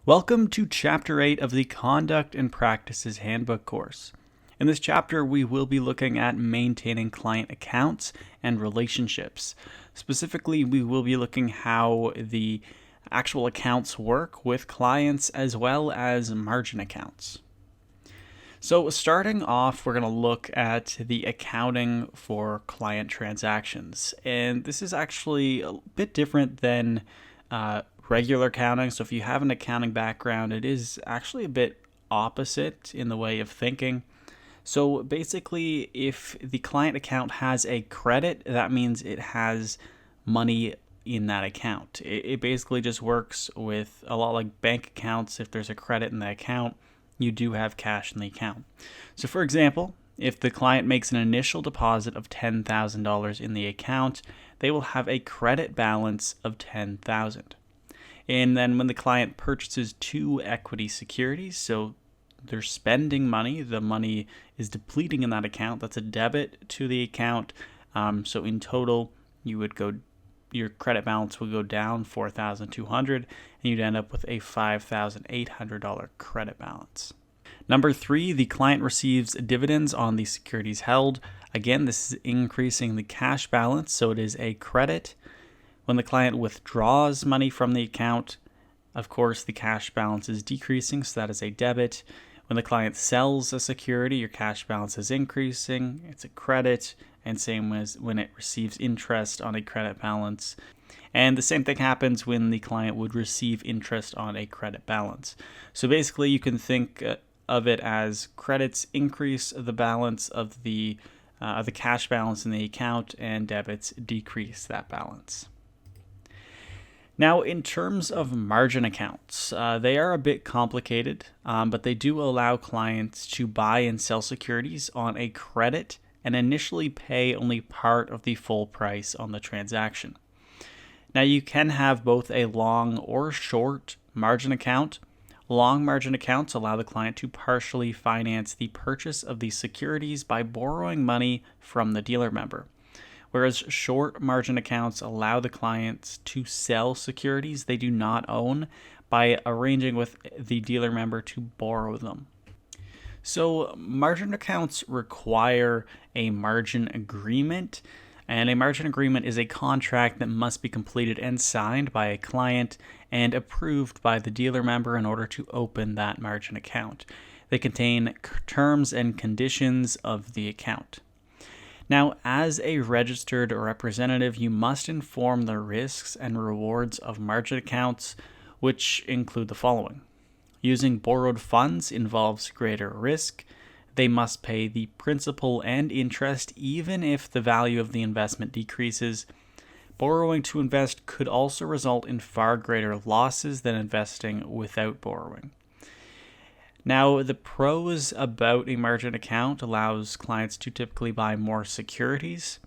Welcome to Chapter 8 of the Conduct and Practices Handbook course. In this chapter, we will be looking at maintaining client accounts and relationships. Specifically, we will be looking how the actual accounts work with clients as well as margin accounts. So starting off, we're going to look at the accounting for client transactions. And this is actually a bit different than regular accounting. So if you have an accounting background, it is actually a bit opposite in the way of thinking. So basically, if the client account has a credit, that means it has money in that account. It basically just works with a lot like bank accounts. If there's a credit in the account, you do have cash in the account. So for example, if the client makes an initial deposit of $10,000 in the account, they will have a credit balance of $10,000. And then when the client purchases two equity securities, so they're spending money, the money is depleting in that account, that's a debit to the account. So in total, your credit balance will go down $4,200 and you'd end up with a $5,800 credit balance. Number 3, the client receives dividends on the securities held. Again, this is increasing the cash balance, so it is a credit. When the client withdraws money from the account, of course, the cash balance is decreasing, so that is a debit. When the client sells a security, your cash balance is increasing, it's a credit, and same as when it receives interest on a credit balance. And the same thing happens when the client would receive interest on a credit balance. So basically, you can think of it as credits increase the balance of the cash balance in the account, and debits decrease that balance. Now, in terms of margin accounts, they are a bit complicated, but they do allow clients to buy and sell securities on a credit and initially pay only part of the full price on the transaction. Now, you can have both a long or short margin account. Long margin accounts allow the client to partially finance the purchase of the securities by borrowing money from the dealer member, whereas short margin accounts allow the clients to sell securities they do not own by arranging with the dealer member to borrow them. So margin accounts require a margin agreement, and a margin agreement is a contract that must be completed and signed by a client and approved by the dealer member in order to open that margin account. They contain terms and conditions of the account. Now, as a registered representative, you must inform the risks and rewards of margin accounts, which include the following. Using borrowed funds involves greater risk. They must pay the principal and interest even if the value of the investment decreases. Borrowing to invest could also result in far greater losses than investing without borrowing. Now, the pros about a margin account allows clients to typically buy more securities.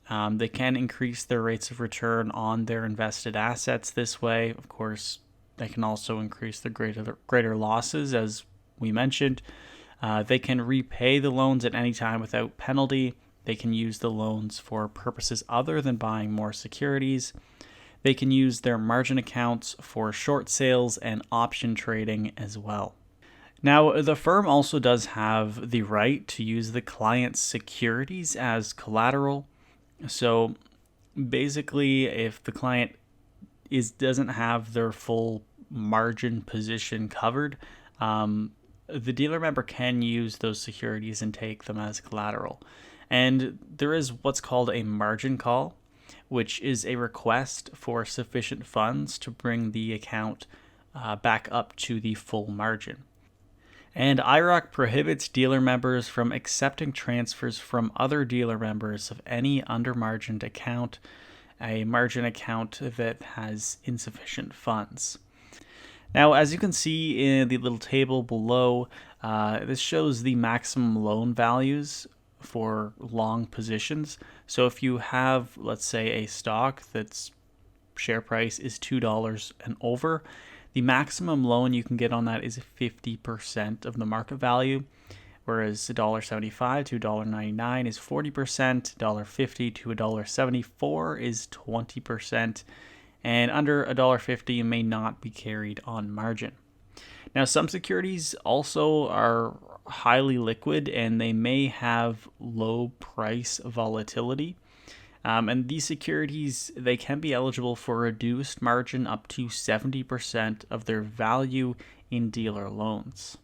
They can increase their rates of return on their invested assets this way. Of course, they can also increase the greater losses, as we mentioned. They can repay the loans at any time without penalty. They can use the loans for purposes other than buying more securities. They can use their margin accounts for short sales and option trading as well. Now, the firm also does have the right to use the client's securities as collateral. So basically, if the client doesn't have their full margin position covered, the dealer member can use those securities and take them as collateral. And there is what's called a margin call, which is a request for sufficient funds to bring the account back up to the full margin. And IROC prohibits dealer members from accepting transfers from other dealer members of any under-margined account, a margin account that has insufficient funds. Now, as you can see in the little table below, this shows the maximum loan values for long positions. So if you have, let's say, a stock that's share price is $2 and over, the maximum loan you can get on that is 50% of the market value, whereas $1.75 to $1.99 is 40%, $1.50 to $1.74 is 20%, and under $1.50 may not be carried on margin. Now, some securities also are highly liquid and they may have low price volatility. And these securities, they can be eligible for a reduced margin up to 70% of their value in dealer loans.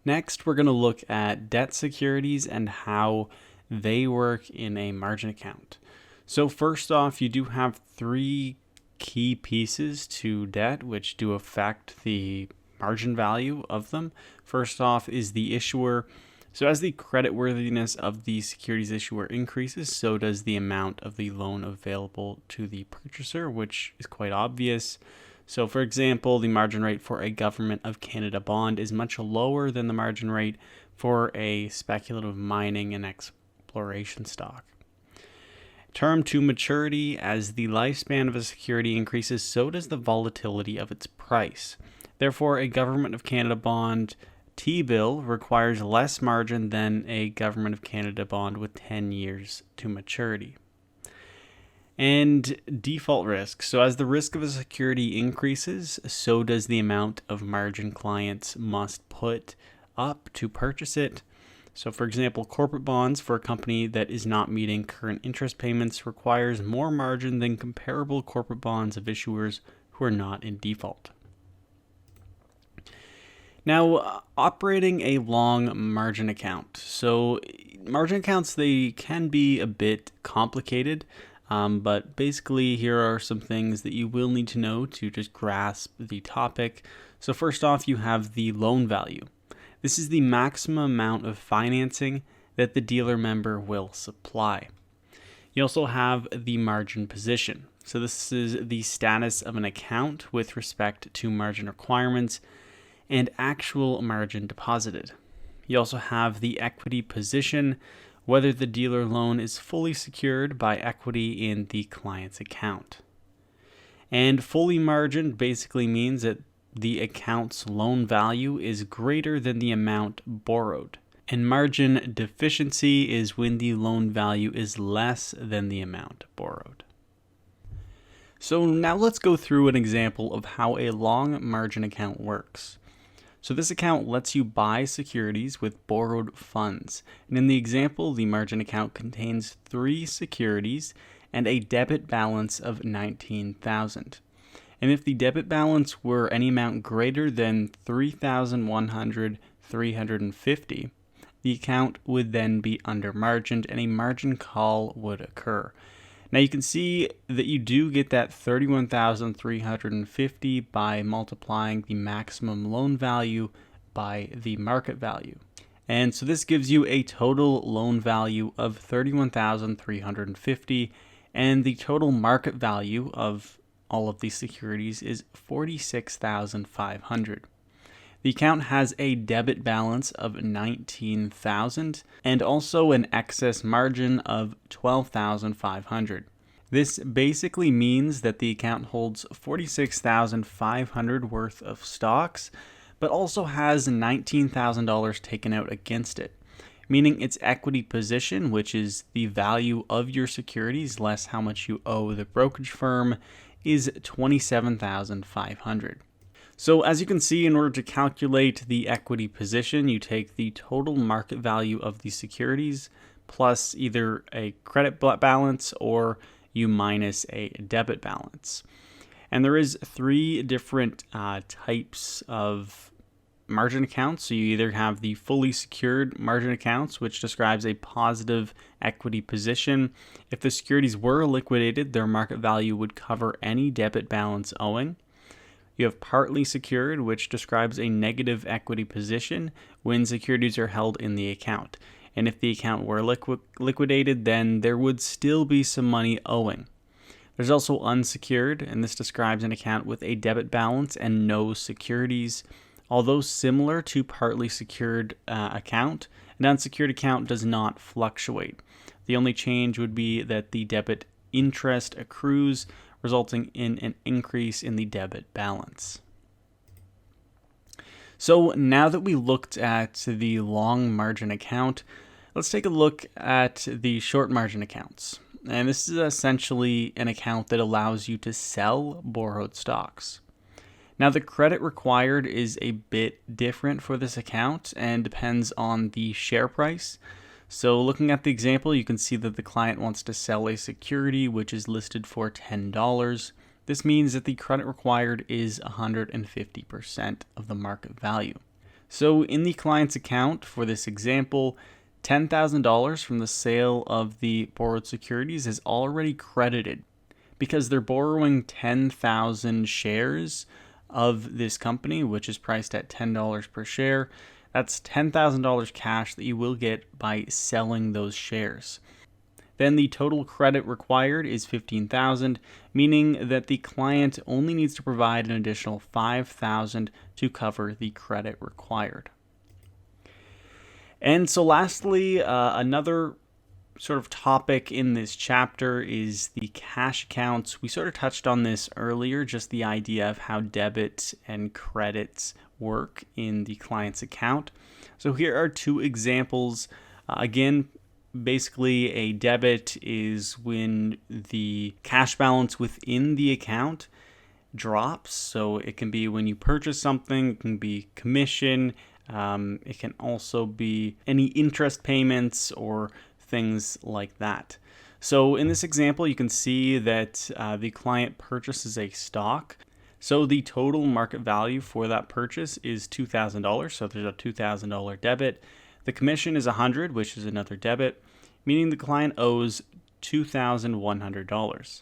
Next, we're going to look at debt securities and how they work in a margin account. So first off, you do have three key pieces to debt which do affect the margin value of them. First off is the issuer. So as the creditworthiness of the securities issuer increases, so does the amount of the loan available to the purchaser, which is quite obvious. So for example, the margin rate for a Government of Canada bond is much lower than the margin rate for a speculative mining and exploration stock. Term to maturity: as the lifespan of a security increases, so does the volatility of its price. Therefore, a Government of Canada bond T-bill requires less margin than a Government of Canada bond with 10 years to maturity. And default risk. So as the risk of a security increases, so does the amount of margin clients must put up to purchase it. So for example, corporate bonds for a company that is not meeting current interest payments requires more margin than comparable corporate bonds of issuers who are not in default. Now, operating a long margin account. So margin accounts, they can be a bit complicated, but basically here are some things that you will need to know to just grasp the topic. So first off, you have the loan value. This is the maximum amount of financing that the dealer member will supply. You also have the margin position. So this is the status of an account with respect to margin requirements and actual margin deposited. You also have the equity position, whether the dealer loan is fully secured by equity in the client's account. And fully margined basically means that the account's loan value is greater than the amount borrowed. And margin deficiency is when the loan value is less than the amount borrowed. So now let's go through an example of how a long margin account works. So this account lets you buy securities with borrowed funds. And in the example, the margin account contains 3 securities and a debit balance of $19,000. And if the debit balance were any amount greater than $3,350, the account would then be under-margined and a margin call would occur. Now you can see that you do get that $31,350 by multiplying the maximum loan value by the market value. And so this gives you a total loan value of $31,350, and the total market value of all of these securities is $46,500. The account has a debit balance of $19,000 and also an excess margin of $12,500. This basically means that the account holds $46,500 worth of stocks, but also has $19,000 taken out against it, meaning its equity position, which is the value of your securities less how much you owe the brokerage firm, is $27,500. So as you can see, in order to calculate the equity position, you take the total market value of the securities plus either a credit balance or you minus a debit balance. And there is 3 different types of margin accounts. So you either have the fully secured margin accounts, which describes a positive equity position. If the securities were liquidated, their market value would cover any debit balance owing. You have partly secured, which describes a negative equity position when securities are held in the account. And if the account were liquidated, then there would still be some money owing. There's also unsecured, and this describes an account with a debit balance and no securities. Although similar to partly secured account, an unsecured account does not fluctuate. The only change would be that the debit interest accrues, resulting in an increase in the debit balance. So now that we looked at the long margin account, let's take a look at the short margin accounts. And this is essentially an account that allows you to sell borrowed stocks. Now, the credit required is a bit different for this account and depends on the share price. So looking at the example, you can see that the client wants to sell a security which is listed for $10. This means that the credit required is 150% of the market value. So in the client's account for this example, $10,000 from the sale of the borrowed securities is already credited because they're borrowing 10,000 shares of this company, which is priced at $10 per share. That's $10,000 cash that you will get by selling those shares. Then the total credit required is $15,000, meaning that the client only needs to provide an additional $5,000 to cover the credit required. And so lastly, another sort of topic in this chapter is the cash accounts. We sort of touched on this earlier, just the idea of how debit and credits work in the client's account. So here are two examples. Again, basically a debit is when the cash balance within the account drops. So it can be when you purchase something, it can be commission, it can also be any interest payments or things like that. So in this example, you can see that the client purchases a stock. So the total market value for that purchase is $2,000. So there's a $2,000 debit. The commission is $100, which is another debit, meaning the client owes $2,100.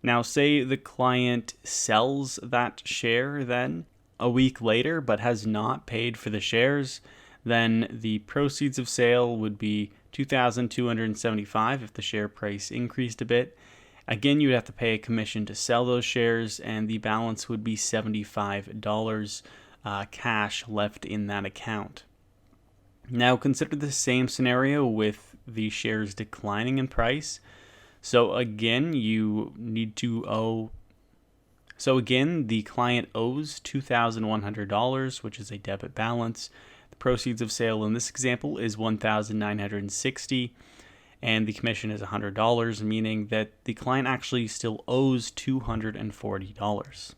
Now, say the client sells that share then a week later, but has not paid for the shares, then the proceeds of sale would be $2,275 if the share price increased a bit. Again, you would have to pay a commission to sell those shares, and the balance would be $75 cash left in that account. Now, consider the same scenario with the shares declining in price. So again, the client owes $2,100, which is a debit balance. The proceeds of sale in this example is $1,960, and the commission is $100, meaning that the client actually still owes $240.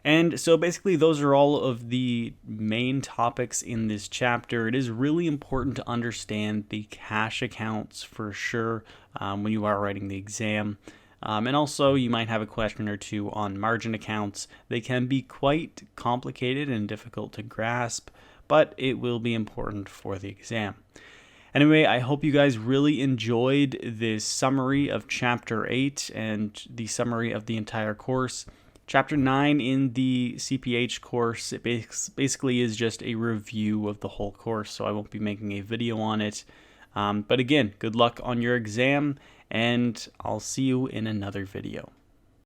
And so basically those are all of the main topics in this chapter. It is really important to understand the cash accounts for sure when you are writing the exam. And also you might have a question or two on margin accounts. They can be quite complicated and difficult to grasp, but it will be important for the exam. Anyway, I hope you guys really enjoyed this summary of Chapter 8 and the summary of the entire course. Chapter 9 in the CPH course, it basically is just a review of the whole course, so I won't be making a video on it. But again, good luck on your exam, and I'll see you in another video.